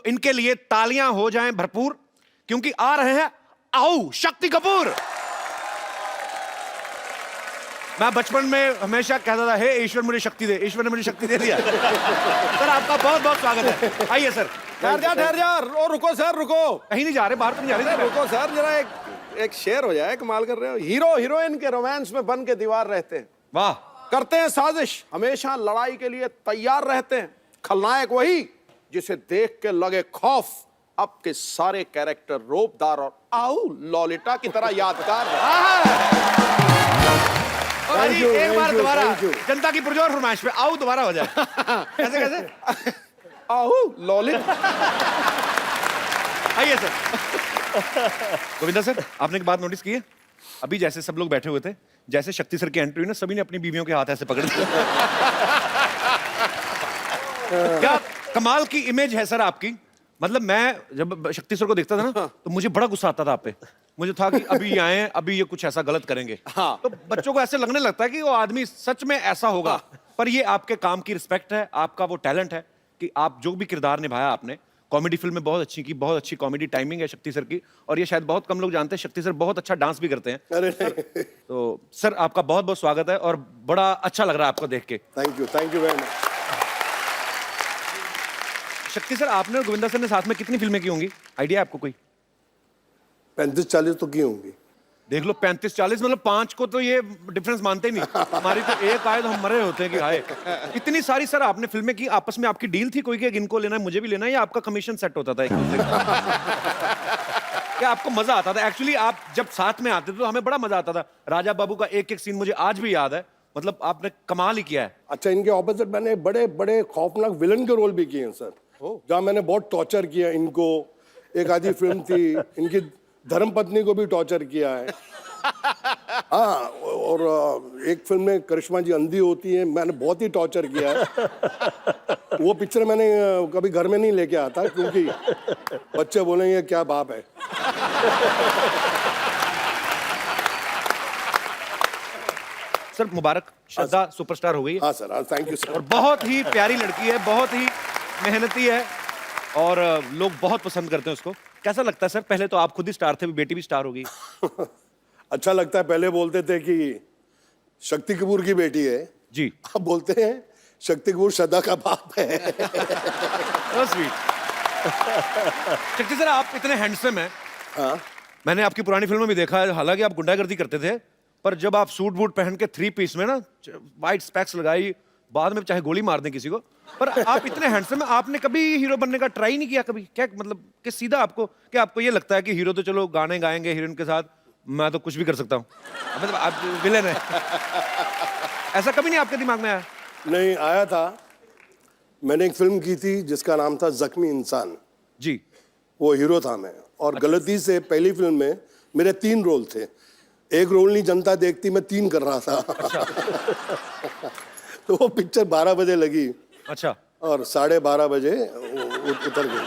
इनके लिए तालियां हो जाएं भरपूर, क्योंकि आ रहे हैं आओ शक्ति कपूर। मैं बचपन में हमेशा कहता था, हे ईश्वर मुझे शक्ति दे, ईश्वर ने मुझे शक्ति दे दिया। सर आपका बहुत बहुत स्वागत है, आइए सर। ठहर जा, रुको सर, रुको। कहीं नहीं जा रहे, बाहर तो नहीं जा रहे। रुको सर, जरा एक शेर हो जाए, कमाल कर रहे हो। हीरो हीरोइन के रोमांस में बन के दीवार रहते हैं, वाह, करते हैं साजिश, हमेशा लड़ाई के लिए तैयार रहते हैं। खलनायक वही जिसे देख के लगे खौफ। अब के सारे कैरेक्टर रोबदार और आओ लॉलिटा की तरह यादगार एक बार दोबारा जनता की पुरजोर फरमाइश पे आओ दोबारा हो जाए। कैसे कैसे? आओ लॉलिटा। आइए सर। गोविंदा सर, आपने एक बात नोटिस की है? अभी जैसे सब लोग बैठे हुए थे, जैसे शक्ति सर की एंट्री हुई ना, सभी ने अपनी बीवियों के हाथ ऐसे पकड़ लिए। क्या कमाल की इमेज है सर आपकी। मतलब मैं जब शक्ति सर को देखता था ना, तो मुझे बड़ा गुस्सा आता था आप पे। मुझे था कि अभी ये आए, अभी ये कुछ ऐसा गलत करेंगे। हाँ। तो बच्चों को ऐसे लगने लगता है कि वो आदमी सच में ऐसा होगा। हाँ। पर ये आपके काम की रिस्पेक्ट है, आपका वो टैलेंट है कि आप जो भी किरदार निभाया आपने, कॉमेडी फिल्म में बहुत अच्छी की, बहुत अच्छी कॉमेडी टाइमिंग है शक्ति सर की। और ये शायद बहुत कम लोग जानते हैं, शक्ति सर बहुत अच्छा डांस भी करते हैं। अरे तो सर आपका बहुत बहुत स्वागत है और बड़ा अच्छा लग रहा है आपको देख के। Thank you very much. शक्ति सर, आपने और गोविंदा सर ने साथ में कितनी फिल्में की होंगी, आइडिया आपको कोई? 35-40 तो की होंगी। देख लो, 35-40 मतलब 5 को तो ये डिफरेंस मानते ही नहीं। हमारी तो एक आए तो हम मरे होते हैं कि आए। इतनी सारी सर आपने फिल्में की, आपस में आपकी डील थी कोई कि इनको लेना है मुझे भी लेना है, या आपका कमीशन सेट होता था एक दूसरे का? क्या आपको मजा आता था? एक्चुअली आप जब साथ में आते थे तो हमें बड़ा मजा आता था। राजा बाबू का एक एक सीन मुझे आज भी याद है, मतलब आपने कमाल ही किया है। अच्छा, इनके ऑपोजिट मैंने बड़े बड़े खौफनाक विलन के रोल भी किए हैं सर, जहाँ मैंने बहुत टॉर्चर किया इनको। एक आधी फिल्म थी, इनकी धर्मपत्नी को भी टॉर्चर किया है। हाँ, और एक फिल्म में करिश्मा जी अंधी होती है, मैंने बहुत ही टॉर्चर किया है। वो पिक्चर मैंने कभी घर में नहीं लेके आता, क्योंकि बच्चे बोलेंगे क्या बाप है। सर मुबारक, श्रद्धा सुपरस्टार हो गई है। हाँ सर, थैंक यू सर। और बहुत ही प्यारी लड़की है, बहुत ही मेहनती है और लोग बहुत पसंद करते हैं उसको। कैसा लगता है सर? पहले तो आप खुद ही स्टार थे, बेटी भी स्टार हो गई। अच्छा लगता है। पहले बोलते थे कि शक्ति कपूर की बेटी है जी, अब बोलते हैं शक्ति कपूर श्रद्धा का बाप है। स्वीट। शक्ति सर, आप इतने हैंडसम हैं। हाँ, मैंने आपकी पुरानी फिल्मों में देखा है, हालांकि आप गुंडागर्दी करते थे, पर जब आप सूट बूट पहन के 3 पीस में ना, वाइट स्पेक्स लगाई, बाद में चाहे गोली मार दें किसी को, पर आप इतने हैंडसम हैं, आपने कभी हीरो बनने का ट्राई नहीं किया कभी? क्या मतलब कि सीधा आपको क्या आपको ये लगता है कि हीरो तो चलो गाने गाएंगे हीरोइन के साथ, मैं तो कुछ भी कर सकता हूँ, मतलब आप विलेन है, ऐसा कभी नहीं आपके दिमाग में आया? नहीं आया था। मैंने एक फिल्म की थी जिसका नाम था जख्मी इंसान जी, वो हीरो था मैं। और गलती से पहली फिल्म में मेरे 3 रोल थे। एक रोल नहीं जनता देखती, मैं 3 कर रहा था। अच्छा। तो वो पिक्चर 12 बजे लगी। अच्छा। और 12:30 बजे उतर गई।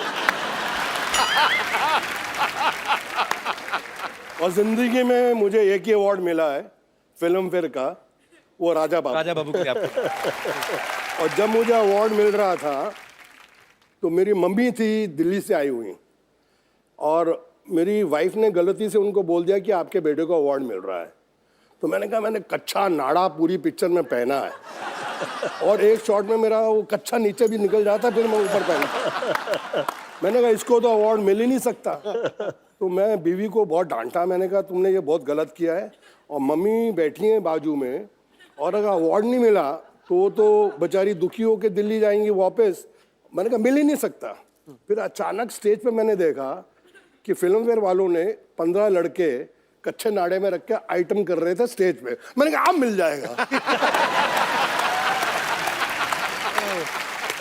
और जिंदगी में मुझे एक ही अवार्ड मिला है फिल्म फेयर का, वो राजा बाबू के लिए आपको। और जब मुझे अवार्ड मिल रहा था तो मेरी मम्मी थी दिल्ली से आई हुई, और मेरी वाइफ ने गलती से उनको बोल दिया कि आपके बेटे को अवार्ड मिल रहा है। तो मैंने कहा मैंने कच्चा नाड़ा पूरी पिक्चर में पहना है, और एक शॉट में मेरा वो कच्चा नीचे भी निकल जाता, फिर मैं ऊपर पहना। मैंने कहा इसको तो अवार्ड मिल ही नहीं सकता। तो मैं बीवी को बहुत डांटा, मैंने कहा तुमने ये बहुत गलत किया है। और मम्मी बैठी हैं बाजू में, और अगर अवार्ड नहीं मिला तो बेचारी दुखी होकर दिल्ली जाएंगी वापस। मैंने कहा मिल ही नहीं सकता। फिर अचानक स्टेज पे मैंने देखा कि फिल्म फेयर वालों ने 15 लड़के कच्चे नाड़े में रख के आइटम कर रहे थे स्टेज पे। मैंने कहा अब मिल जाएगा।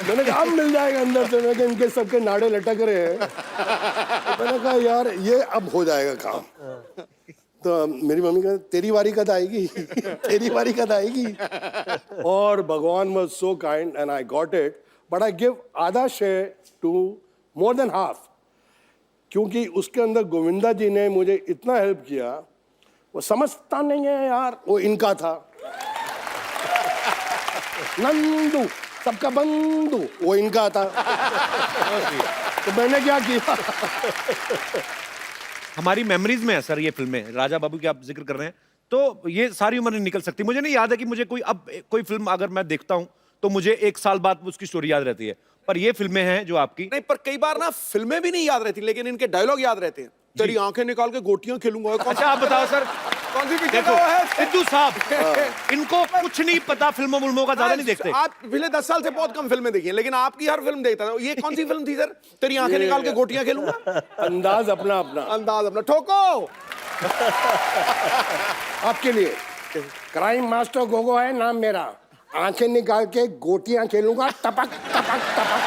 मैंने कहा अब मिल जाएगा अंदर से। मैंने कहा इनके सबके नाड़े लटक रहे हैं। तो मैंने कहा यार ये अब हो जाएगा काम। तो मेरी मम्मी कहा तेरी बारी कद आएगी, तेरी बारी कद आएगी। और भगवान was so kind and I got it, but I give आधा share to more than half, क्योंकि उसके अंदर गोविंदा जी ने मुझे इतना हेल्प किया। वो समझता नहीं है यार, वो इनका था नंदू सबका बंधु, वो इनका था। तो मैंने क्या किया, हमारी मेमोरीज में है सर ये फिल्में, राजा बाबू की आप जिक्र कर रहे हैं, तो ये सारी उम्र नहीं निकल सकती। मुझे नहीं याद है कि मुझे कोई फिल्म अगर मैं देखता हूं तो मुझे 1 साल बाद उसकी स्टोरी याद रहती है, पर ये फिल्में हैं जो आपकी। नहीं, पर कई बार ना फिल्में भी नहीं याद रहती, लेकिन इनके डायलॉग याद रहते हैं। तेरी आंखें निकाल के गोटियां खेलूंगा। अच्छा आप बताओ सर, कौन सी पिक्चर देखो का वो है? सिद्धू साहब इनको कुछ नहीं पता, फिल्मों का ज्यादा नहीं देखते। आप पिछले 10 साल से बहुत कम फिल्में देखी हैं, लेकिन आपकी हर फिल्म देखता था। ये कौन सी फिल्म थी सर? तेरी आंखें निकाल के गोटियां खेलूंगा। अंदाज अपना अपना, अंदाज अपना। ठोको। आपके लिए क्राइम मास्टर गोगो है नाम मेरा, आंखें निकाल के गोटियां खेलूंगा, टपक टपक टपक।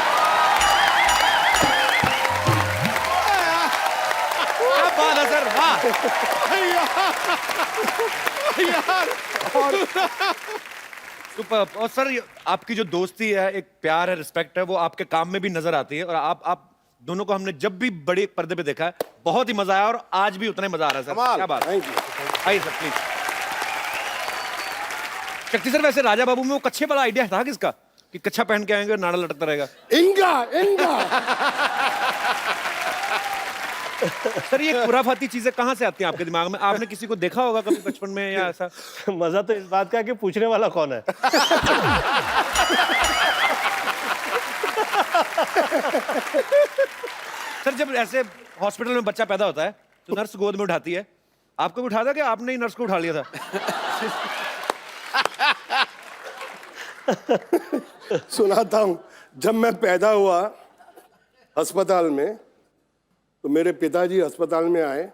क्या बात है सर, वाह। यार सुपर्ब। और सर आपकी जो दोस्ती है, एक प्यार है, रिस्पेक्ट है, वो आपके काम में भी नजर आती है। और आप दोनों को हमने जब भी बड़े पर्दे पे देखा है बहुत ही मजा आया, और आज भी उतना ही मजा आ रहा है सर। कमाल। क्या बात। Thank you. आइए सर प्लीज। शक्ति सर, वैसे राजा बाबू में वो कच्छे वाला आइडिया था किसका कि कच्छा पहन के आएंगे और नाड़ा लटकता रहेगा? इनका सर ये खुराफाती चीजें कहाँ से आती हैं आपके दिमाग में? आपने किसी को देखा होगा कभी बचपन में या ऐसा? मजा तो इस बात का है कि पूछने वाला कौन है। सर जब ऐसे हॉस्पिटल में बच्चा पैदा होता है तो नर्स गोद में उठाती है, आपको भी उठा था कि आपने ही नर्स को उठा लिया था? सुनाता हूं, जब मैं पैदा हुआ अस्पताल में, तो मेरे पिताजी अस्पताल में आए,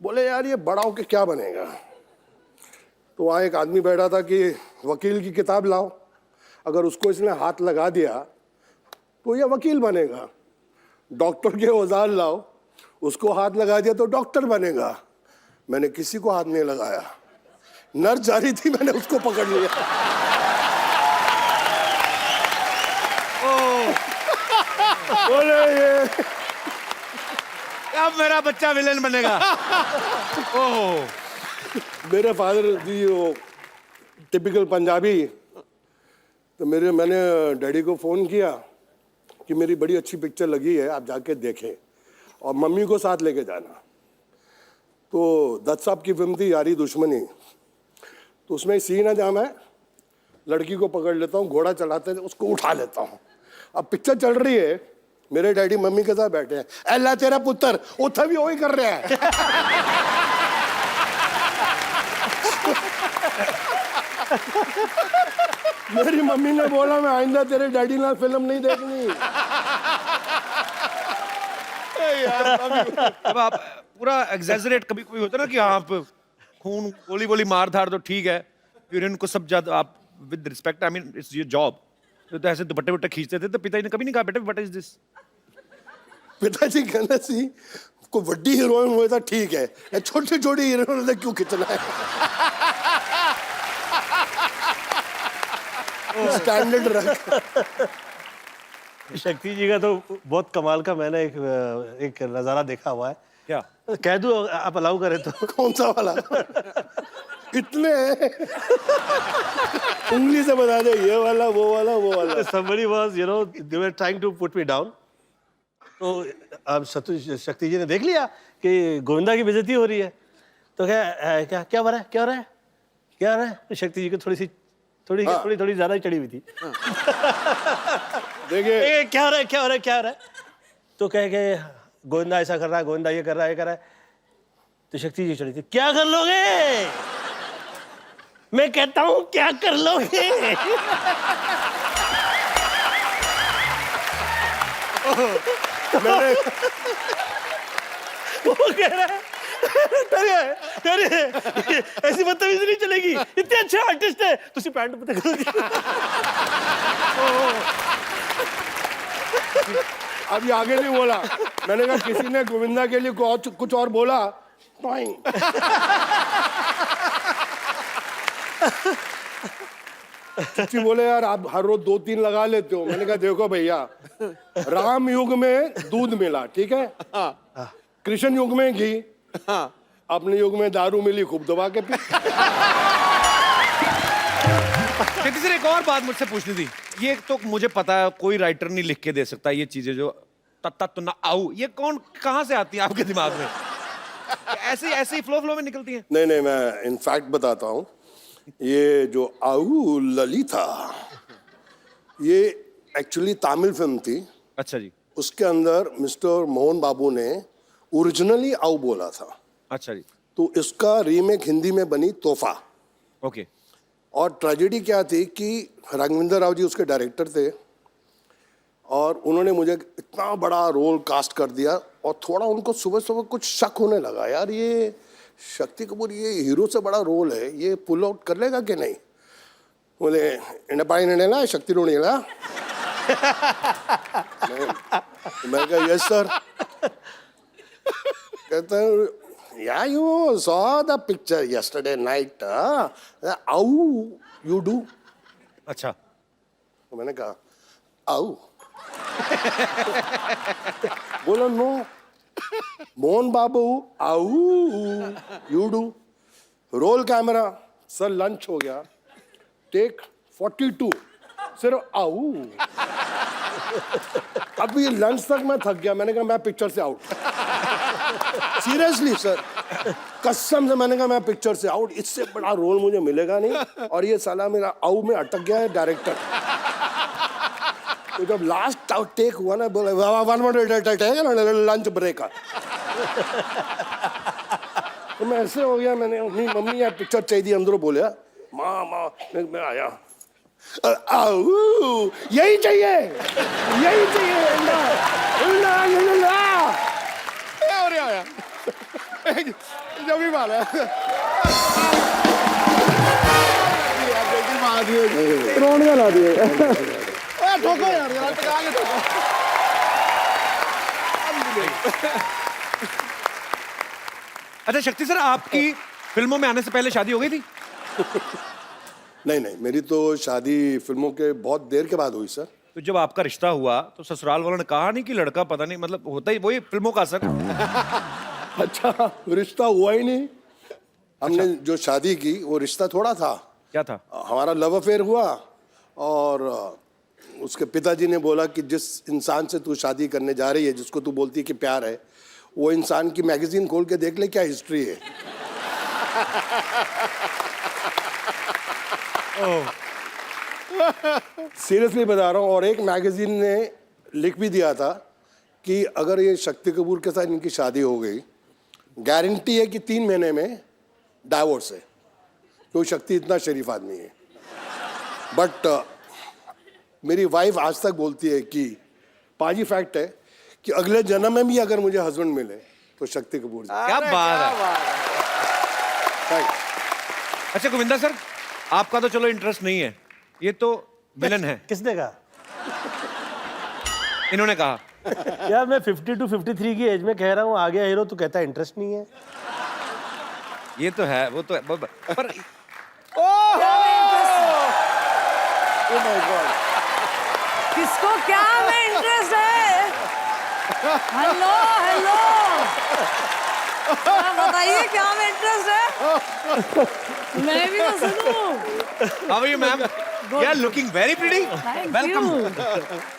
बोले यार ये बड़ा होके क्या बनेगा? तो वहाँ एक आदमी बैठा था कि वकील की किताब लाओ, अगर उसको इसने हाथ लगा दिया तो ये वकील बनेगा। डॉक्टर के औजार लाओ, उसको हाथ लगा दिया तो डॉक्टर बनेगा। मैंने किसी को हाथ नहीं लगाया, नर्स जा रही थी, मैंने उसको पकड़ लिया। बोले ये अब मेरा बच्चा विलेन बनेगा। ओह, मेरे फादर जी वो टिपिकल पंजाबी, तो मैंने डैडी को फ़ोन किया कि मेरी बड़ी अच्छी पिक्चर लगी है, आप जाके देखें और मम्मी को साथ लेके जाना। तो दत्त साहब की फिल्म थी यारी दुश्मनी, तो उसमें सीन है जहाँ मैं लड़की को पकड़ लेता हूँ, घोड़ा चलाते थे उसको उठा लेता हूँ। अब पिक्चर चल रही है, मेरे डैडी मम्मी के साथ बैठे हैं, अल्लाह तेरा पुत्र उठा भी वही कर रहा है। मेरी मम्मी ने बोला मैं आइंदा तेरे डैडी ना फिल्म नहीं देखनी। अब आप पूरा एग्जैजरेट, कभी कोई होता ना कि आप खून गोली वोली मार धार तो ठीक है, यूरिन को सब ज्यादा आप with respect, I mean it's your job, तो ऐसे दुपट्टे वट्टे खींचते थे, तो पिताजी ने कभी नहीं कहा बेटा व्हाट इज दिस? पिताजी कहना सी कोई बड़ी हीरोइन हुए था ठीक है, छोटी छोटी हीरोइन क्यों खींचना है? स्टैंडर्ड रख। शक्ति जी का तो बहुत कमाल का मैंने एक नजारा देखा हुआ है। क्या कह दूं आप अलाउ करें तो? कौन सा वाला? इतने हैं। उंगली से बता दे, ये वाला वो वाला वो वाला। Somebody was, you know, they were trying to put me down. तो अब शक्ति जी ने देख लिया कि गोविंदा की बेइज्जती हो रही है, तो क्या क्या हो रहा है, क्या हो रहा है, क्या हो रहा है? तो शक्ति जी को थोड़ी ज्यादा ही चढ़ी हुई थी। देखिए क्या हो रहा है, क्या हो रहा है, क्या हो रहा है? तो कह के गोविंदा ऐसा कर रहा है, गोविंदा ये कर रहा है, ये कर रहा है। तो शक्ति जी चढ़ी थी, क्या कर लोगे? मैं कहता हूं क्या कर लोगे? वो कह रहा है अरे ऐसी बदतमीजी नहीं चलेगी, इतने अच्छे आर्टिस्ट है, तुसी पैंट पता करो। अभी आगे नहीं बोला, मैंने कहा किसी ने गोविंदा के लिए कुछ और बोला। चुच्ची बोले यार आप हर रोज 2-3 लगा लेते हो। मैंने कहा देखो भैया, राम युग में दूध मिला, ठीक है, कृष्ण युग में घी, अपने युग में दारू मिली, खूब दबा के पी। शक्ति सर एक और बात मुझसे पूछनी थी, ये तो मुझे पता है कोई राइटर नहीं लिख के दे सकता ये चीजें जो तत्ता तुन्ना आऊ, ये कौन कहाँ से आती है आपके दिमाग में? ऐसे ऐसे ही फ्लो में निकलती हैं? नहीं नहीं, मैं इनफैक्ट बताता हूँ, ये जो आऊ ललिता, ये एक्चुअली तमिल फिल्म थी। अच्छा जी। उसके अंदर मिस्टर मोहन बाबू ने ओरिजिनली आऊ बोला था, अच्छा जी। तो इसका रीमेक हिंदी में बनी तोहफा। ओके। और ट्रेजेडी क्या थी कि राघवेंद्र राव जी उसके डायरेक्टर थे, और उन्होंने मुझे इतना बड़ा रोल कास्ट कर दिया, और थोड़ा उनको सुबह सुबह कुछ शक होने लगा, यार ये शक्ति कपूर ये हीरो से बड़ा रोल है, ये पुल आउट कर लेगा कि नहीं। बोले इंडपाई नेला शक्ति रो नेला। मैं कहा यस सर। कहता है या you saw the picture yesterday night, आऊ यू डू। अच्छा। तो मैंने कहा आऊ। बोला नो मोहन बाबू आऊ you do. Roll camera, sir lunch हो गया, टेक 42, सिर्फ आऊ। अभी लंच तक मैं थक गया, मैंने कहा मैं पिक्चर से आउट। सीरियसली सर, कसम से मैंने कहा मैं पिक्चर से आउट, इससे बड़ा रोल मुझे मिलेगा नहीं, और ये साला मेरा आऊ में अटक गया है डायरेक्टर। तो जब लास्ट टेक हुआ ना, बोला वन लंच ब्रेक। तो मैं ऐसे हो गया, मैंने अपनी मम्मी यार पिक्चर चाहिए अंदरों बोलिया, माँ माँ मैं आया, आऊ यही चाहिए, यही चाहिए। जब भी मारा रोने ला दिए। ठोको यार, टका के ठोको। अच्छा शक्ति सर, आपकी फिल्मों में आने से पहले शादी हो गई थी? नहीं नहीं, मेरी तो शादी फिल्मों के बहुत देर के बाद हुई सर। तो जब आपका रिश्ता हुआ तो ससुराल वालों ने कहा नहीं कि लड़का पता नहीं, मतलब होता ही वही फिल्मों का असर? अच्छा, रिश्ता हुआ ही नहीं। हमने जो शादी की वो रिश्ता थोड़ा था। क्या था? हमारा लव अफेयर हुआ, और उसके पिताजी ने बोला कि जिस इंसान से तू शादी करने जा रही है, जिसको तू बोलती है कि प्यार है, वो इंसान की मैगजीन खोल के देख ले क्या हिस्ट्री है। सीरियसली बता रहा हूँ, और एक मैगजीन ने लिख भी दिया था कि अगर ये शक्ति कपूर के साथ इनकी शादी हो गई, गारंटी है कि 3 महीने में डाइवोर्स है, तो शक्ति इतना शरीफ आदमी है। बट मेरी वाइफ आज तक बोलती है कि पाजी फैक्ट है कि अगले जन्म में भी अगर मुझे हस्बैंड मिले तो शक्ति कपूर जी। क्या बात है। Thanks. अच्छा गोविंदा सर, आपका तो चलो इंटरेस्ट नहीं है, ये तो विलन है। किसने कहा? इन्होंने कहा। यार मैं 50 to 53 की एज में कह रहा हूँ आ गया हीरो, तो कहता है इंटरेस्ट नहीं है। ये तो है, वो तो है, पर किसको क्या में इंटरेस्ट है? हेलो हेलो, बताइए क्या में इंटरेस्ट है? मैं भी तो सुनूं। How are you ma'am? You are looking very pretty. Welcome.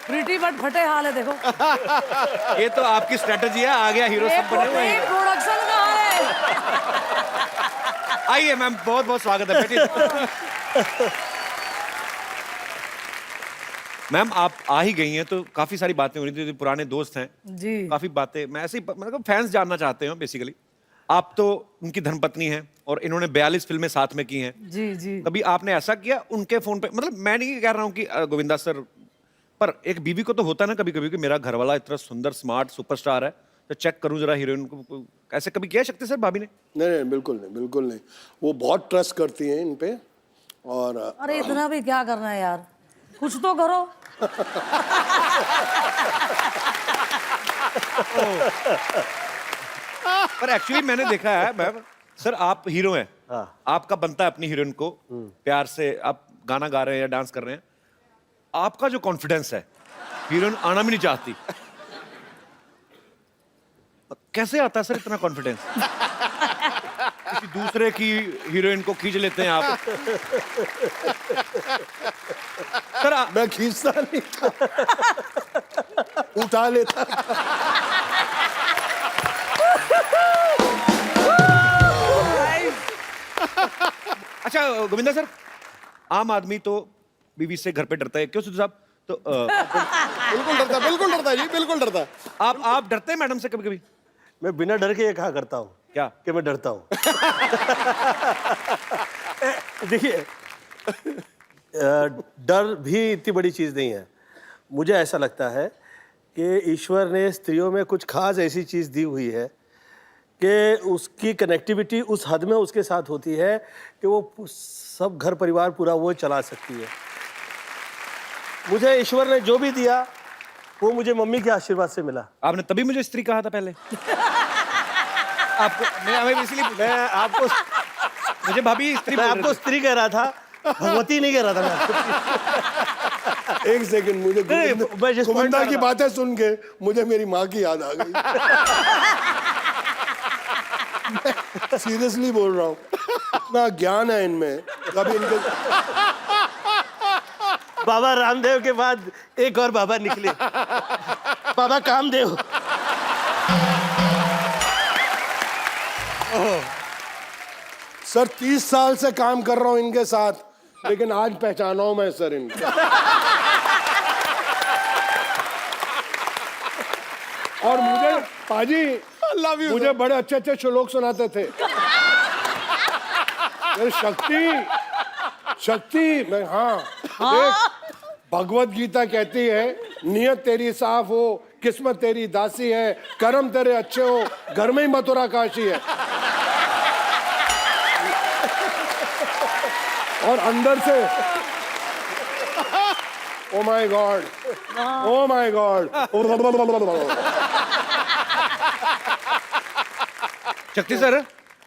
Pretty but फटे हाल है, देखो। ये तो आपकी स्ट्रेटजी है, आ गया हीरो सब बने हुए हैं। प्रोडक्शन कहाँ है? आइए मैम, बहुत बहुत स्वागत है, बैठिए। मैम आप आ ही गई हैं तो काफी सारी बातें हो रही थी, पुराने दोस्त हैं जी। काफी बातें, मैं ऐसे ही मतलब फैंस जानना चाहते हैं बेसिकली। आप तो उनकी धर्मपत्नी हैं और इन्होंने 42 फिल्में साथ में की हैं। जी जी। कभी आपने ऐसा किया उनके फोन पे? मतलब मैं नहीं कह रहा हूँ कि गोविंदा सर, पर एक बीवी को तो होता है ना कभी कभी कि मेरा घरवाला इतना सुंदर स्मार्ट सुपरस्टार है, तो चेक करूं जरा हीरोइन को। ऐसे कभी किया शक्ति सर भाभी ने? नहीं नहीं, बिल्कुल नहीं, बिल्कुल नहीं। वो बहुत ट्रस्ट करती हैं इन पे, और अरे इतना भी क्या करना है यार, कुछ तो करो। पर एक्चुअली मैंने देखा है मैम सर, आप हीरो हैं, आपका बनता है अपनी हीरोइन को प्यार से, आप गाना गा रहे हैं या डांस कर रहे हैं, आपका जो कॉन्फिडेंस है, हीरोइन आना भी नहीं चाहती, कैसे आता है सर इतना कॉन्फिडेंस? किसी दूसरे की हीरोइन को खींच लेते हैं आप। सर मैं खींचता नहीं था। उठा लेता। अच्छा गोविंदा सर, आम आदमी तो बीवी से घर पे डरता है, क्यों सिद्धू साहब? तो बिल्कुल डरता है जी, बिल्कुल डरता है। आप डरते हैं मैडम से कभी कभी? मैं बिना डर के ये कहा करता हूँ क्या? कि मैं डरता हूँ। देखिए, डर भी इतनी बड़ी चीज़ नहीं है। मुझे ऐसा लगता है कि ईश्वर ने स्त्रियों में कुछ खास ऐसी चीज़ दी हुई है कि उसकी कनेक्टिविटी उस हद में उसके साथ होती है कि वो सब घर परिवार पूरा वो चला सकती है। मुझे ईश्वर ने जो भी दिया वो मुझे मम्मी के आशीर्वाद से मिला। आपने तभी मुझे स्त्री कहा था पहले? आपको मैं इसलिए मैं आपको मुझे भाभी स्त्री मैं बोल रहे आपको थे। स्त्री कह रहा था, भगवती नहीं कह रहा था मैं आपको। एक सेकंड, मुझे मैं जिस point गोविंदा पर की था। बातें सुन के मुझे मेरी माँ की याद आ गई। सीरियसली बोल रहा हूँ, इतना ज्ञान है इनमें। कभी इनके बाबा रामदेव के बाद एक और बाबा निकले, बाबा कामदेव। सर 30 साल से काम कर रहा हूँ इनके साथ, लेकिन आज पहचाना हूं मैं सर इनको। और मुझे पाजी लव यू मुझे बड़े अच्छे अच्छे श्लोक सुनाते थे। ये शक्ति मैं देख, भगवत गीता कहती है नियत तेरी साफ हो, किस्मत तेरी दासी है, कर्म तेरे अच्छे हो, घर में ही मथुरा काशी है। और अंदर से oh my God, oh my God. शक्ति सर,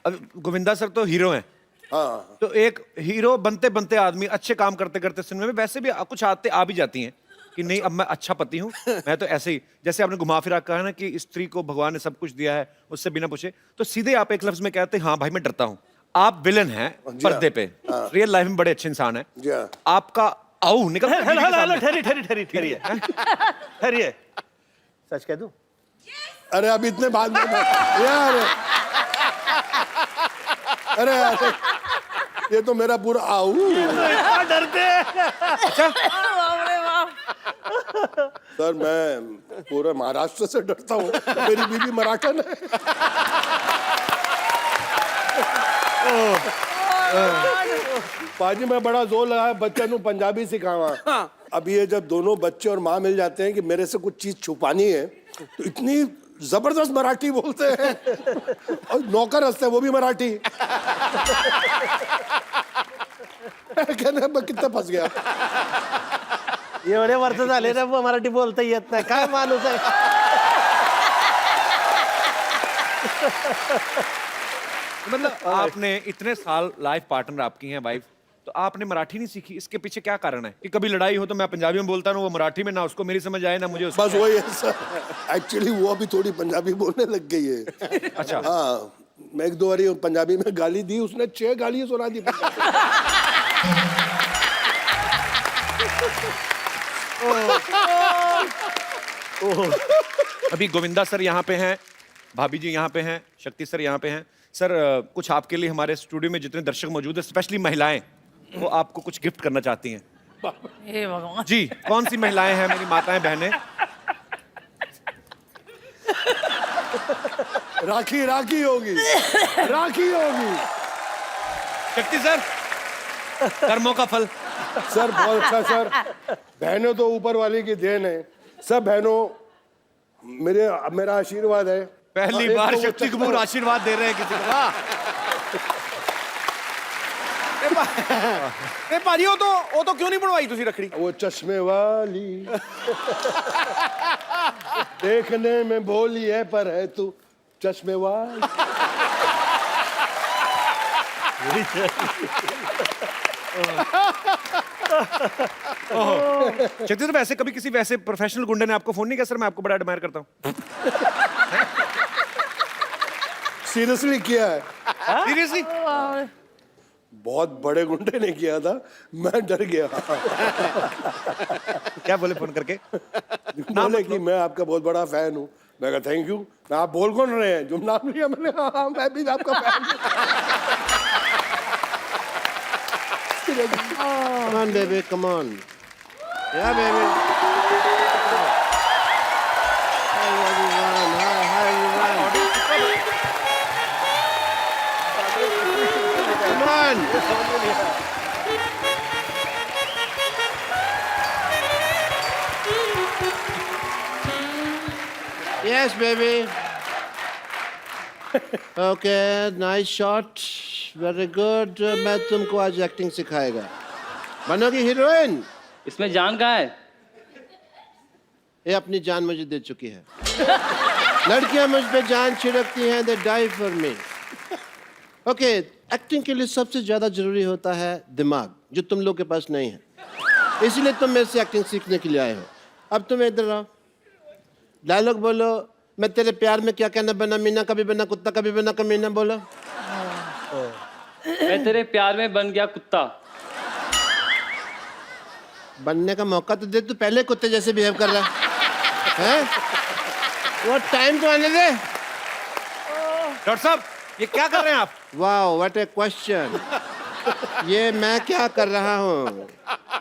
अब गोविंदा सर तो हीरो हैं। हाँ, तो एक हीरो बनते बनते आदमी अच्छे काम करते करते सिनेमा में वैसे भी कुछ आते आ भी जाती हैं कि नहीं अब मैं अच्छा पति हूँ, मैं तो ऐसे ही, जैसे आपने घुमा फिरा कहा ना कि स्त्री को भगवान ने सब कुछ दिया है, उससे बिना पूछे, तो सीधे आप एक लफ्ज में कहते हैं हाँ भाई मैं डरता हूँ। आप विलन हैं पर्दे पे, रियल लाइफ में बड़े अच्छे इंसान हैं। जी हाँ। आपका आओ निकल हेलो हेलो हेलो, ठहरिए। सच कह दूं? अरे अब इतने बाद में यार, अरे यार, ये तो मेरा पूरा आऊ। इतना डरते हैं। बाप रे बाप। सर मैं पूरे महाराष्ट्र से डरता हूँ, मेरी बीवी मराठन है। पाजी मैं बड़ा जोर लगाया बच्चे ਨੂੰ पंजाबी सिखावा। अब ये जब दोनों बच्चे और माँ मिल जाते हैं कि मेरे से कुछ चीज छुपानी है, तो इतनी जबरदस्त मराठी बोलते हैं। और नौकर हंसते हैं, वो भी मराठी। कहने मैं कितना फंस गया। एवढे वर्ष झाले ना मराठी बोलता येत नाही, काय माणूस आहे। मतलब आपने इतने साल लाइफ पार्टनर आपकी हैं वाइफ, तो आपने मराठी नहीं सीखी, इसके पीछे क्या कारण है कि कभी लड़ाई हो तो मैं पंजाबी में बोलता हूँ, वो मराठी में, ना उसको मेरी समझ आए ना मुझे उसको। बस वही है सर, एक्चुअली वो अभी थोड़ी पंजाबी बोलने लग गई है। अच्छा। हाँ, मैं एक दो बारी पंजाबी में गाली दी, उसने 6 गाली सुना दी अभी गोविंदा सर यहाँ पे हैं, भाभी जी यहाँ पे हैं, शक्ति सर यहाँ पे हैं। सर कुछ आपके लिए हमारे स्टूडियो में जितने दर्शक मौजूद हैं, स्पेशली महिलाएं, वो आपको कुछ गिफ्ट करना चाहती हैं। हे भगवान। जी, कौन सी महिलाएं हैं मेरी माताएं बहनें? राखी राखी होगी, राखी होगी। शक्ति सर, कर्मों का फल। सर बहुत अच्छा सर, बहनों तो ऊपर वाले की देन है। सब बहनों मेरा आशीर्वाद है। पहली एक बार तो वो शक्ति चश्मा- कपूर आशीर्वाद दे रहे हैं किसी को। वाह। ए पाजी वो तो क्यों नहीं बनवाई तुसी रखड़ी? वो चश्मे वाली देखने में भोली है पर है तू चश्मे वाली। शक्ति सर, वैसे कभी किसी वैसे प्रोफेशनल गुंडे ने आपको फोन नहीं किया सर मैं आपको बड़ा एडमायर करता हूँ? सीरियसली किया है। सीरियसली? बहुत बड़े गुंडे ने किया था, मैं डर गया। क्या बोले फोन करके? बोले कि मैं आपका बहुत बड़ा फैन हूँ। मैं कहा थैंक यू। मैं आप बोल कौन रहे हैं? जो नाम लिया मैंने, हाँ मैं भी आपका फैन हूँ। Come on, baby, come on. Yeah, baby. Hi, everyone. Hi, everyone. Come on. Yes, baby. Okay, nice shot. Very good. मैं तुमको आज एक्टिंग सिखाएगा। बनोगी हीरोइन? इसमें जान कहाँ है? ये अपनी जान मुझे दे चुकी है। लड़कियां मुझ पे जान छिड़कती हैं, they die for me. Okay, acting के लिए सबसे ज्यादा जरूरी होता है दिमाग, जो तुम लोग के पास नहीं है। इसलिए तुम मेरे से एक्टिंग सीखने के लिए आए हो। अब तुम इधर आओ, डायलॉग बोलो। मैं तेरे प्यार में क्या कहना बना मीना, कभी बना कुत्ता, कभी बना कमीना। बोलो। मैं तेरे प्यार में बन गया कुत्ता। बनने का मौका तो दे, तू पहले कुत्ते जैसे बिहेव कर रहा है। वो टाइम तो आने दे। डॉक्टर साहब, ये क्या कर रहे हैं आप? Wow, what A question. ये मैं क्या कर रहा हूँ?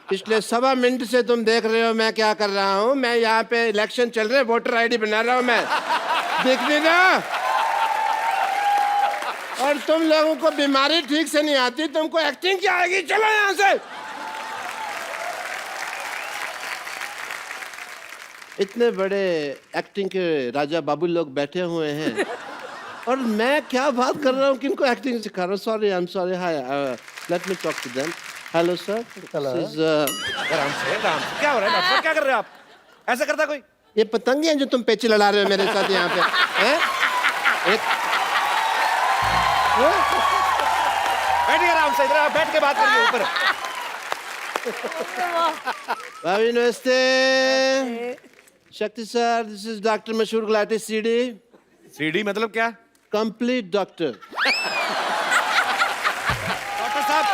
पिछले 1.25 मिनट से तुम देख रहे हो मैं क्या कर रहा हूँ। मैं यहाँ पे इलेक्शन चल रहे हैं, वोटर आईडी बना रहा हूँ मैं। देख नहीं रहा? और तुम लोगों को बीमारी ठीक से नहीं आती, तुमको एक्टिंग क्या आएगी? चलो यहाँ से। इतने बड़े एक्टिंग के राजा बाबू लोग बैठे हुए हैं और मैं क्या बात कर रहा हूँ, किनको एक्टिंग सिखा रहा हूँ। Sorry, I am sorry. Hi, let me talk to them. Hello sir, आराम से, आराम से। क्या हो रहा है डॉक्टर साहब? क्या कर रहे हैं आप? ऐसा करता कोई? ये पतंगे हैं जो तुम पेचे लड़ा रहे हो मेरे साथ यहाँ पे, हैं? बैठिए आराम से, इधर आप बैठ के बात करिए ऊपर। भाभी नमस्ते। शक्ति सर, दिस इज डॉक्टर मशहूर गुलाटी सीडी। सीडी मतलब क्या? Complete doctor. डॉक्टर साहब,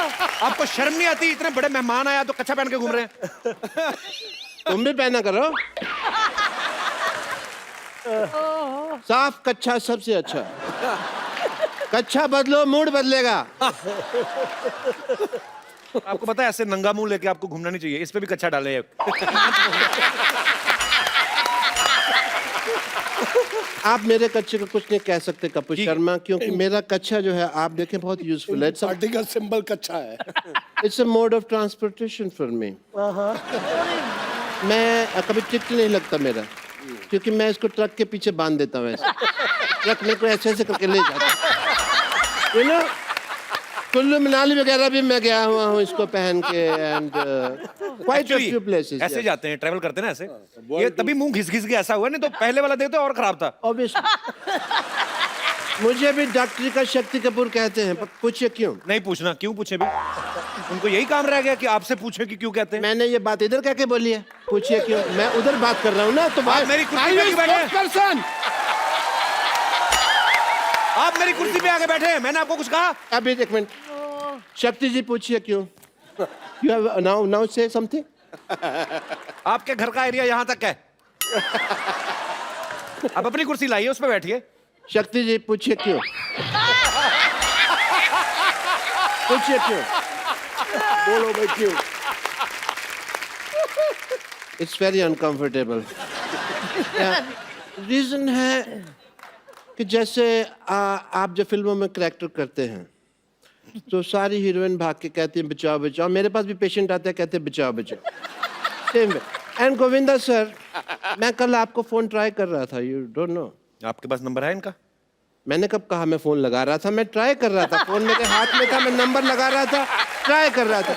आपको शर्म नहीं आती? इतने बड़े मेहमान आया तो कच्छा पहन के घूम रहे हैं। तुम भी पहना करो। साफ कच्छा सबसे अच्छा। कच्छा बदलो, मूड बदलेगा। आपको पता है ऐसे नंगा मुंह लेके आपको घूमना नहीं चाहिए। इस पे भी कच्छा डाले। आप मेरे कच्छे को कुछ नहीं कह सकते कपूर शर्मा, क्योंकि मेरा कच्छा जो है आप देखें बहुत यूजफुल है। पार्टी का सिंबल कच्चा है। It's a mode of transportation for me. मैं कभी टिकट नहीं लगता मेरा, क्योंकि मैं इसको ट्रक के पीछे बांध देता हूँ। ऐसे ट्रक में को ऐसे ऐसे करके ले जाता हूँ। You know, कुल्लू मनाली वगैरह भी मैं गया हुआ हूँ इसको पहन के। And quite a few places. ऐसे जाते हैं, ट्रैवल करते हैं ना ऐसे। ये तभी मुंह घिस घिस के ऐसा हुआ, नहीं तो पहले वाला देखते और खराब था। ऑब्वियसली। मुझे भी डॉक्टरी का शक्ति कपूर कहते हैं, पर पूछिए क्यों? नहीं पूछना, क्यों पूछे भी? उनको यही काम रह गया कि आपसे पूछे कि क्यों कहते हैं। मैंने ये बात इधर कह के बोली है, पूछिए क्यों? मैं उधर बात कर रहा हूँ ना, तो आप मेरी कुर्सी पे क्यों बैठे हैं? पर्सन। आप मेरी कुर्सी पे आके बैठे हैं, मैंने आपको कुछ कहा? अभी एक मिनट, शक्ति जी पूछिए क्यों? You have now say something? आपके घर का एरिया यहाँ तक है। आप अपनी कुर्सी लाइए, उस पे बैठिए। शक्ति जी पूछिए क्यों? पूछिए क्यों? बोलो भाई क्यों? It's very uncomfortable. रीजन है कि जैसे आप जो फिल्मों में करैक्टर करते हैं तो सारी हीरोइन भाग के कहती है बचाओ बचाओ। मेरे पास भी पेशेंट आते हैं, कहते हैं बचाओ बचाओ। Same way. And Govinda sir, मैं कल आपको फोन ट्राई कर रहा था, यू डोंट नो। आपके पास नंबर है इनका? मैंने कब कहा मैं फोन लगा रहा था? मैं ट्राई कर रहा था, फोन मेरे हाथ में था, मैं नंबर लगा रहा था, ट्राई कर रहा था,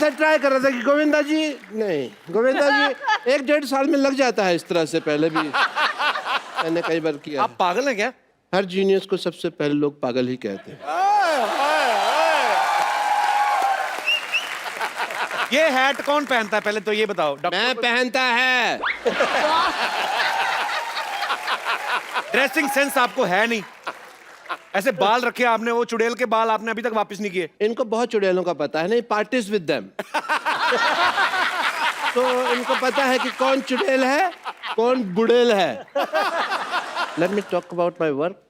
ट्राई कर रहा था कि गोविंदा जी नहीं, गोविंदा जी 1-1.5 साल में लग जाता है इस तरह से। पहले भी मैंने कई बार किया। आप पागल हैं क्या? हर जीनियस को सबसे पहले लोग पागल ही कहते हैं। ये हैट कौन पहनता है पहले तो ये बताओ? मैं पहनता है। ड्रेसिंग सेंस आपको है नहीं। ऐसे बाल रखे आपने, वो चुड़ैल के बाल आपने अभी तक वापस नहीं किए। इनको बहुत चुड़ैलों का पता है, नहीं पार्टीज विद देम। तो इनको पता है कि कौन चुड़ैल है, कौन बुड़ैल है। Late me talk about my work.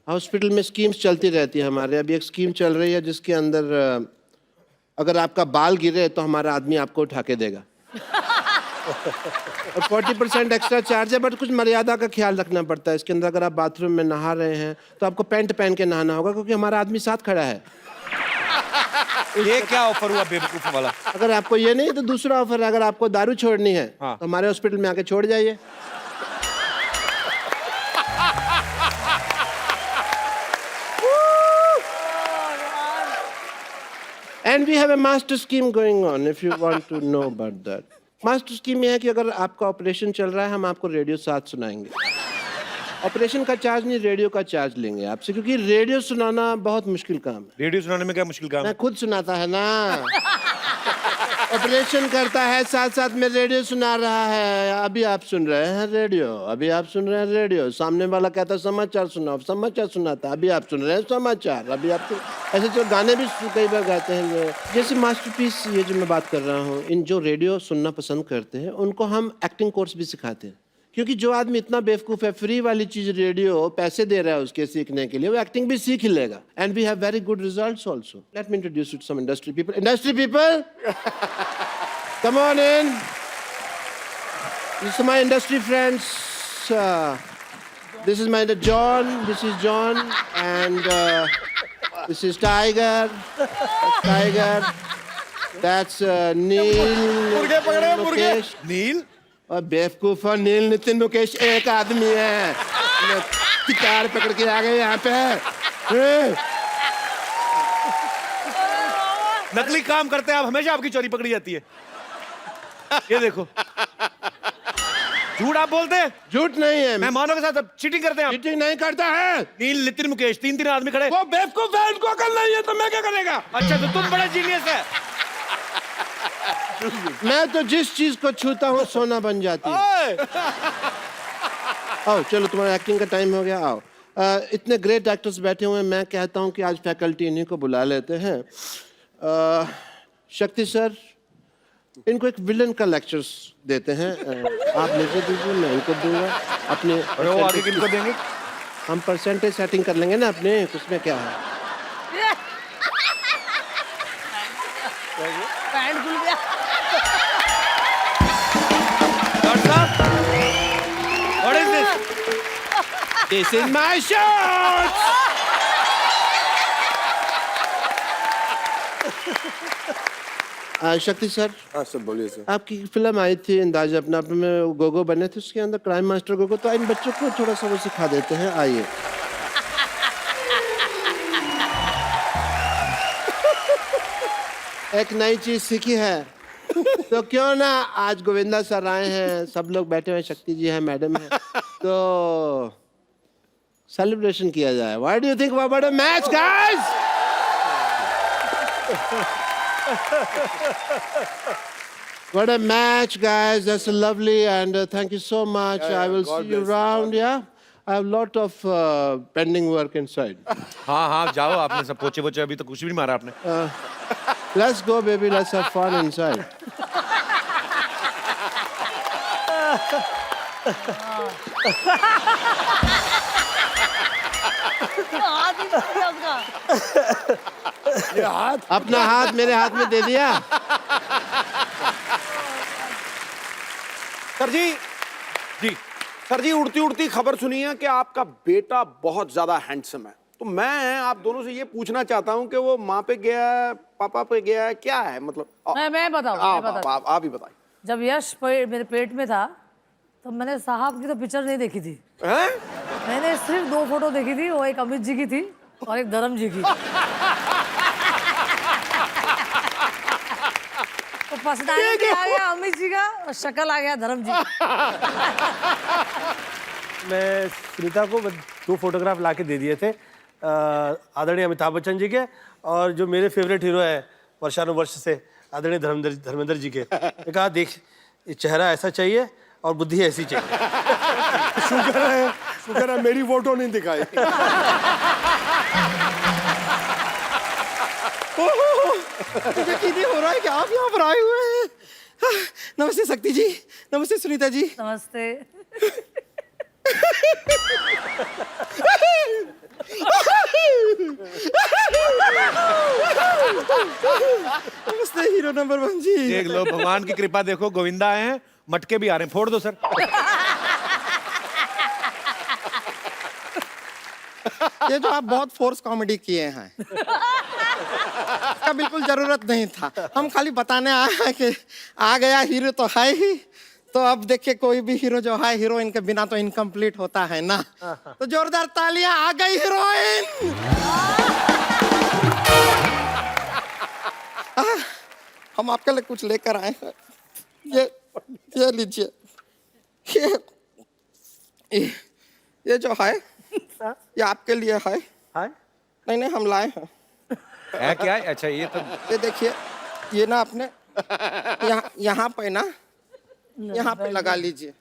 Hospital में स्कीम्स चलती रहती है हमारे। अभी एक स्कीम चल रही है जिसके अंदर अगर आपका बाल गिरे तो हमारा आदमी आपको उठा के देगा। और 40% एक्स्ट्रा चार्ज है, बट कुछ मर्यादा का ख्याल रखना पड़ता है इसके अंदर। अगर आप बाथरूम में नहा रहे हैं तो आपको पैंट पहन के नहाना होगा, क्योंकि हमारा आदमी साथ खड़ा है। ये क्या ऑफर हुआ बेवकूफ वाला? अगर आपको ये नहीं तो दूसरा ऑफर है, अगर आपको दारू छोड़नी है हाँ। तो हमारे हॉस्पिटल में आके छोड़ जाइए। And we have a master scheme going on if you want to know about that. Master scheme ये है कि अगर आपका ऑपरेशन चल रहा है, हम आपको रेडियो साथ सुनाएंगे। ऑपरेशन का चार्ज नहीं, रेडियो का चार्ज लेंगे आपसे, क्योंकि रेडियो सुनाना बहुत मुश्किल काम है। रेडियो सुनाने में क्या मुश्किल काम है? मैं खुद सुनाता है ना। ऑपरेशन करता है, साथ साथ में रेडियो सुना रहा है। अभी आप सुन रहे हैं रेडियो, अभी आप सुन रहे हैं रेडियो। सामने वाला कहता है समाचार सुनाओ, समाचार सुनाता, अभी आप सुन रहे हैं समाचार। अभी आप ऐसे तो गाने भी कई बार गाते हैं। जैसे मास्टरपीस ये जो मैं बात कर रहा हूँ, इन जो रेडियो सुनना पसंद करते हैं उनको हम एक्टिंग कोर्स भी सिखाते हैं। क्योंकि जो आदमी इतना बेवकूफ है, फ्री वाली चीज रेडियो पैसे दे रहा है उसके सीखने के लिए, वो एक्टिंग भी सीख ही लेगा। And we have very good results also. Let me introduce you to some industry people. Industry people, come on in. These are my industry friends. This is my John. This is John, and this is Tiger. That's Tiger. That's Neil. Mukesh. नील? और बेवकूफ और नील नितिन मुकेश एक आदमी है। Car पकड़ के आ गए यहाँ पे। नकली काम करते हैं आप, हमेशा आपकी चोरी पकड़ी जाती है। ये देखो, झूठ आप बोलते हैं। झूठ नहीं है, मेहमानों के साथ चीटिंग करते हैं आप। चीटिंग नहीं करता है। नील, नितिन, मुकेश, तीन आदमी खड़े। वो बेवकूफ है, उनको अकल नहीं है तो मैं क्या करेगा। अच्छा, तो तुम बड़ा जीनियस है। मैं तो जिस चीज को छूता हूँ सोना बन जाती है। ओए! आओ चलो, तुम्हारा एक्टिंग का टाइम हो गया। आओ। इतने ग्रेट एक्टर्स बैठे हुए हैं, मैं कहता हूँ कि आज फैकल्टी इन्हीं को बुला लेते हैं। शक्ति सर, इनको एक विलन का लेक्चर्स देते हैं। आप मुझे दीजिए, मैं इनको दूंगा। अपने और वो आगे किनको देंगे? हम परसेंटेज सेटिंग कर लेंगे ना अपने, उसमें क्या है। पैंट खुल गया। डॉक्टर साहब, what is this? This is my shorts! शक्ति सर। हाँ सर, बोलिए सर। आपकी फिल्म आई थी अंदाज अपना अपने में, गोगो बने थे, उसके अंदर क्राइम मास्टर गोगो। तो इन बच्चों को थोड़ा सा वो सिखा देते हैं। आइए। एक नई चीज सीखी है तो क्यों ना आज गोविंदा सर आए हैं, सब लोग बैठे हुए, शक्ति जी है, मैडम है, तो सेलिब्रेशन किया जाए। Why do you think about a match guys? What a match, guys. That's lovely, and thank you so much. I will see you around, yeah? I have a lot of pending work inside. हाँ हाँ, जाओ। आपने सब पोचे वोचे अभी तो कुछ भी नहीं मारा आपने। Let's go, baby. Let's have fun inside. हाथ ही टूट गया उसका। ये हाथ अपना हाथ मेरे हाथ में दे दिया। सर जी, सर जी, उड़ती उड़ती खबर सुनी है कि आपका बेटा बहुत ज्यादा हैंडसम है। तो मैं आप दोनों से ये पूछना चाहता हूँ कि वो माँ पे गया है, पापा पे गया है, क्या है मतलब? मैं बताऊँ, आप ही बताइए। जब यश मेरे पेट में था तो मैंने साहब की तो पिक्चर नहीं देखी थी। हैं? मैंने सिर्फ 2 फोटो देखी थी, वो एक अमित जी की थी और एक धर्म जी की। तो पर्सनालिटी आ गया अमित जी का और शक्ल आ गया धर्म जी। मैं सुनीता को 2 फोटोग्राफ ला के दे दिए थे, आदरणीय अमिताभ बच्चन जी के, और जो मेरे फेवरेट हीरो है वर्षानुवर्ष से, आदरणीय धर्मेंद्र जी के। मैं कहा देख, ये चेहरा ऐसा चाहिए और बुद्धि ऐसी चाहिए। शुक्र है मेरी फोटो नहीं दिखाई। मुझे यकीन हो रहा है कि आप यहाँ पर आए हुए हैं। नमस्ते शक्ति जी, नमस्ते सुनीता जी। नमस्ते। नमस्ते हीरो नंबर 1 जी। देख लो, भगवान की कृपा देखो, गोविंदा आए हैं, मटके भी आ रहे हैं, फोड़ दो सर। ये जो आप बहुत फोर्स कॉमेडी किए हैं, इसका बिल्कुल जरूरत नहीं था। हम खाली बताने आए हैं कि आ गया हीरो तो है ही, तो अब देखिए कोई भी हीरो जो है हीरोइन के बिना तो इनकम्प्लीट होता है ना। तो जोरदार तालियां, आ गई हीरोइन। हम आपके लिए कुछ लेकर आए हैं। ये लीजिए। ये जो है ये आपके लिए है। नहीं नहीं, हम लाए हैं। है क्या है? अच्छा, ये तो ये देखिए, ये ना आपने यहाँ पे ना, यहाँ पे लगा लीजिए,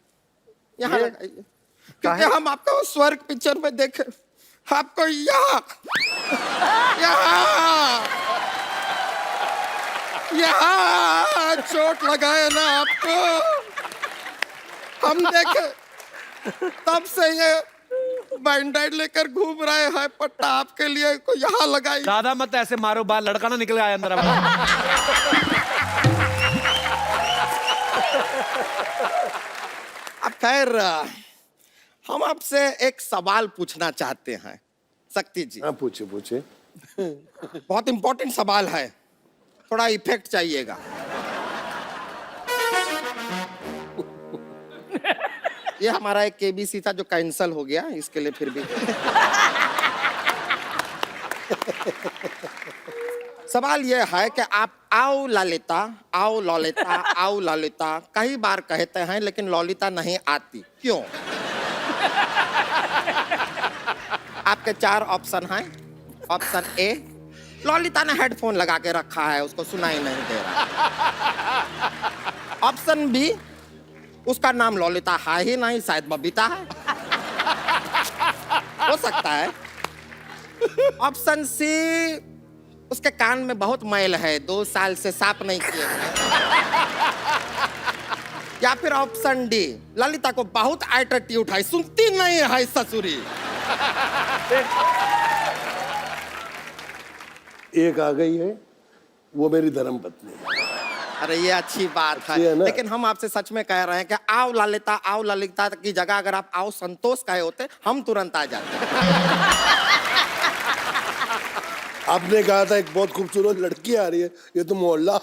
यहाँ लगाइए, क्योंकि हम आपको स्वर्ग पिक्चर में देखे, आपको यहाँ चोट लगाए ना आपको, हम देखे, तब से ये बैंडेड लेकर घूम रहे हैं। पट्टा आपके लिए को यहाँ लगाई। ज्यादा मत ऐसे मारो, बाल लड़का ना निकल आया अंदर। अब खैर, हम आपसे एक सवाल पूछना चाहते हैं शक्ति जी। हाँ, पूछे पूछे। बहुत इंपॉर्टेंट सवाल है, थोड़ा इफेक्ट चाहिएगा। ये हमारा एक केबीसी था जो कैंसिल हो गया, इसके लिए फिर भी सवाल ये है कि आप आओ ललिता, आओ ललिता, आओ ललिता कई बार कहते हैं, लेकिन ललिता नहीं आती, क्यों? आपके 4 ऑप्शन हैं। ऑप्शन ए, ललिता ने हेडफोन लगा के रखा है, उसको सुनाई नहीं दे रहा। ऑप्शन बी, उसका नाम ललिता है ही नहीं, शायद बबीता है, हो सकता है। ऑप्शन सी, उसके कान में बहुत मैल है, 2 साल से साफ नहीं किए हैं। या फिर ऑप्शन डी, ललिता को बहुत एटीट्यूड है, सुनती नहीं है ससुरी। एक आ गई है, वो मेरी धर्म पत्नी है। अरे ये अच्छी बात अच्छी है है, ना? लेकिन हम आपसे सच में कह रहे हैं कि आओ ललिता की जगह अगर आप आओ संतोष कहे होते, हम तुरंत आ जाते। आपने कहा था एक बहुत खूबसूरत लड़की आ रही है, ये तो मोहल्ला।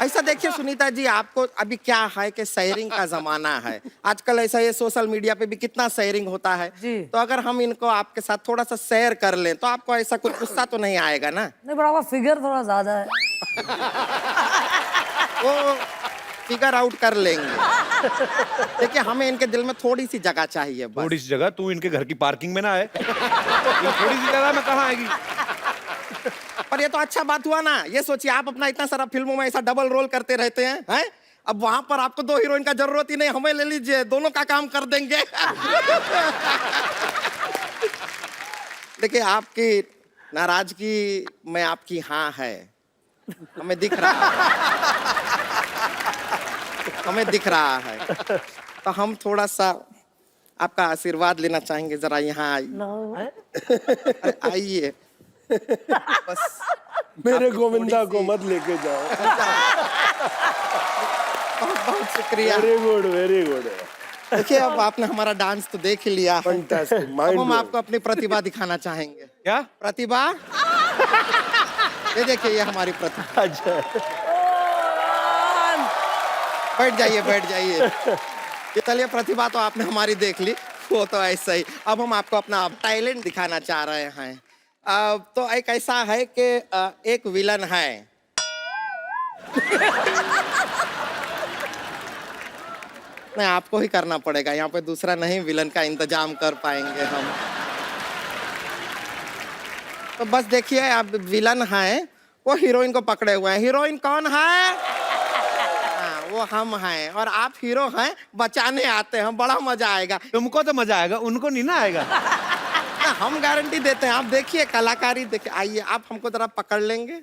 ऐसा देखिए सुनीता जी, आपको अभी क्या है कि शेयरिंग का जमाना है आजकल। ऐसा ये सोशल मीडिया पे भी कितना शेयरिंग होता है जी। तो अगर हम इनको आपके साथ थोड़ा सा शेयर कर लें तो आपको ऐसा कुछ गुस्सा तो नहीं आएगा ना? नहीं, पर आपका फिगर थोड़ा ज्यादा है। वो फिगर आउट कर लेंगे। देखिए, हमें इनके दिल में थोड़ी सी जगह चाहिए बस। थोड़ी सी जगह, तू इनके घर की पार्किंग में ना आए। ये थोड़ी सी जगह में कहाँ आएगी? पर ये तो अच्छा बात हुआ ना। ये सोचिए, आप अपना इतना सारा फिल्मों में ऐसा डबल रोल करते रहते हैं? अब वहां पर आपको 2 हीरोइन का जरूरत ही नहीं, हमें ले लीजिए, दोनों का काम कर देंगे। देखिए, आपकी नाराजगी में आपकी हाँ है, हमें दिख रहा है, हमें दिख रहा है। तो हम थोड़ा सा आपका आशीर्वाद लेना चाहेंगे, जरा यहाँ आइए। आइए बस। मेरे गोविंदा को मत लेके जाओ। बहुत बहुत शुक्रिया। Very good, very good. देखिए, अब आपने हमारा डांस तो देख ही लिया है। फैंटास्टिक, अब माइंड हम आपको अपनी प्रतिभा दिखाना चाहेंगे। क्या प्रतिभा? ये देखिए, ये हमारी प्रतिभा। अच्छा, बैठ जाइए, बैठ जाइए। ये चलिए, प्रतिभा तो आपने हमारी देख ली, वो तो ऐसा ही। अब हम आपको अपना टैलेंट दिखाना चाह रहे हैं। तो एक ऐसा है कि एक विलन है। नहीं, आपको ही करना पड़ेगा, यहाँ पे दूसरा नहीं विलन का इंतजाम कर पाएंगे हम। तो बस देखिए, अब विलन है, वो हीरोइन को पकड़े हुए हैं। हीरोइन कौन है? वो हम हैं और आप हीरो हैं, बचाने आते हैं, बड़ा मजा आएगा। तुमको तो मजा आएगा, उनको नहीं ना आएगा। हम गारंटी देते हैं, आप देखिए कलाकारी देखिए। आइए आप हमको जरा पकड़ लेंगे।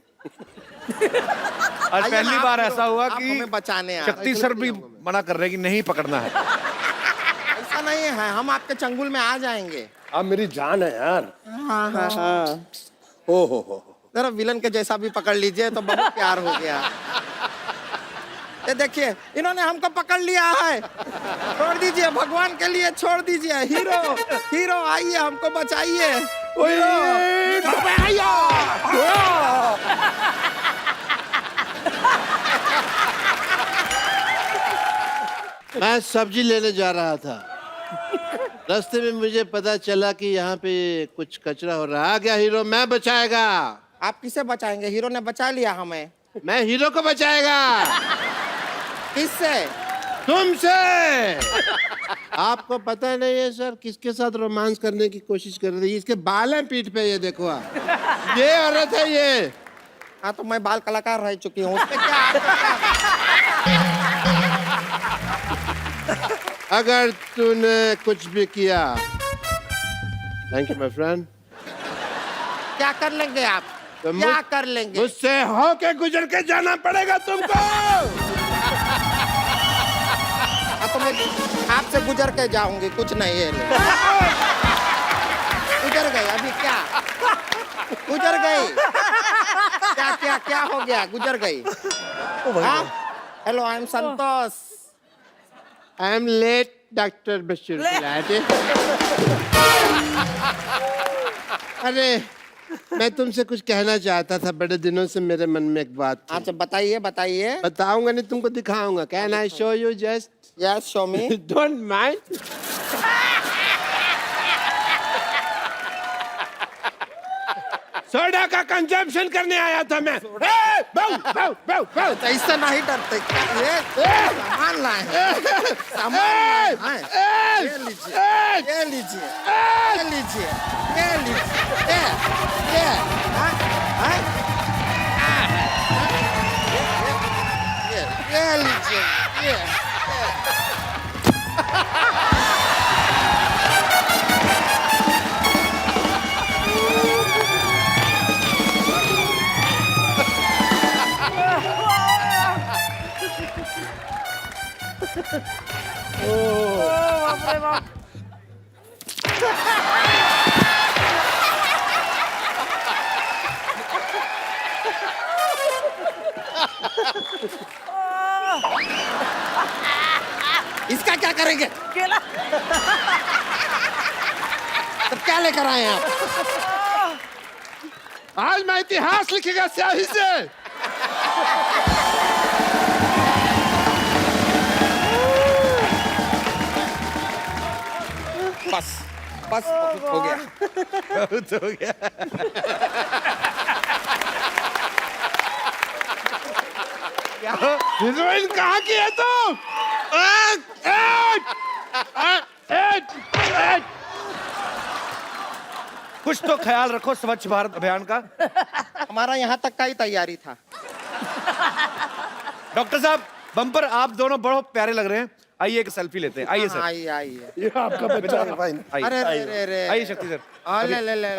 आज आइए पहली ना, बार आप ऐसा हुआ आप कि हमें बचाने आ रहे हैं। शक्ति सर भी मना कर रहे हैं कि नहीं पकड़ना है। ऐसा नहीं है, हम आपके चंगुल में आ जाएंगे। आप मेरी जान है यार। हाँ हाँ हाँ। ओ हो। जरा विलन के जैसा भी पकड़ लीजिए तो बहुत प्यार हो गया। ये देखिए इन्होंने हमको पकड़ लिया है, छोड़ दीजिए, भगवान के लिए छोड़ दीजिए। हीरो हीरो आइए, हमको बचाइए। मैं सब्जी लेने जा रहा था, रास्ते में मुझे पता चला कि यहाँ पे कुछ कचरा हो रहा है। आ गया हीरो, मैं बचाएगा। आप किसे बचाएंगे? हीरो ने बचा लिया हमें। मैं हीरो को बचाएगा। किससे? तुमसे। आपको पता नहीं है सर किसके साथ रोमांस करने की कोशिश कर रही है? इसके बाल हैं पीठ पे, ये देखो आप। ये औरत है ये। हाँ तो मैं बाल कलाकार रह चुकी हूँ, उसमें क्या आपको अगर तूने कुछ भी किया, थैंक यू माय फ्रेंड, क्या कर लेंगे आप? तो क्या कर लेंगे? मुझसे होके गुजर के जाना पड़ेगा तुमको। हाँ तो मैं आपसे गुजर के जाऊंगी, कुछ नहीं है। गुजर गई अभी, क्या गुजर गई? क्या क्या क्या हो गया? गुजर गई। Hello, I am Santosh. I am late doctor Bashir Gulati. अरे मैं तुमसे कुछ कहना चाहता था, बड़े दिनों से मेरे मन में एक बात थी। अच्छा बताइए बताइए। बताऊंगा नहीं, तुमको दिखाऊंगा। Can I show you just? Yes show me. Don't mind. Soda का कंजम्पशन करने आया था मैं। बाउ, बाउ, बाउ, बाउ। ऐसा नहीं डरते क्या? ये सामान लाए हैं। सामान लाए हैं। ये लीजिए, ये लीजिए, ये लीजिए, ये लीजिए, ये हाँ, हाँ? ये लीजिए, ये इसका क्या करेंगे? केला। तो क्या लेकर आए हैं आप? आज मैं इतिहास लिखेगा स्याही से। बस बस बहुत हो गया। बहुत हो गया। हीरोइन कहाँ की है तुम? कुछ तो ख्याल रखो स्वच्छ भारत अभियान का। हमारा यहाँ तक का ही तैयारी था। डॉक्टर साहब, बम्पर आप दोनों बहुत प्यारे लग रहे हैं। आइए एक सेल्फी लेते हैं। आइए सर, आइए आइए। ये आपका बच्चा है। आइए। अरे अरे अरे आइए शक्ति सर। ले ले ले।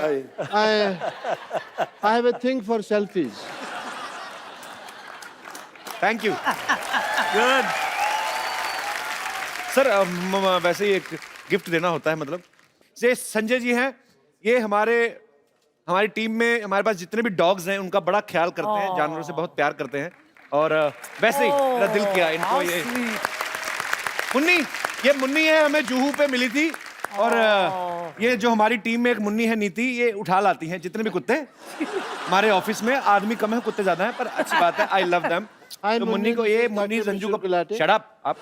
I have a thing for selfies. Thank you. Good sir, वैसे ही एक गिफ्ट देना होता है। मतलब ये संजय जी हैं, ये हमारी टीम में हमारे पास जितने भी डॉग्स हैं उनका बड़ा ख्याल करते हैं, जानवरों से बहुत प्यार करते हैं। और वैसे ही मेरा दिल किया इनको ये मुन्नी, ये मुन्नी है, हमें जूहू पे मिली थी। और ये जो हमारी टीम में एक मुन्नी है नीति, ये उठा लाती हैं जितने भी कुत्ते। हमारे ऑफिस में आदमी कम है, कुत्ते ज्यादा हैं, पर अच्छी बात है। I love them. तो मुन्नी को ये मुन्नी संजू को शट अप आप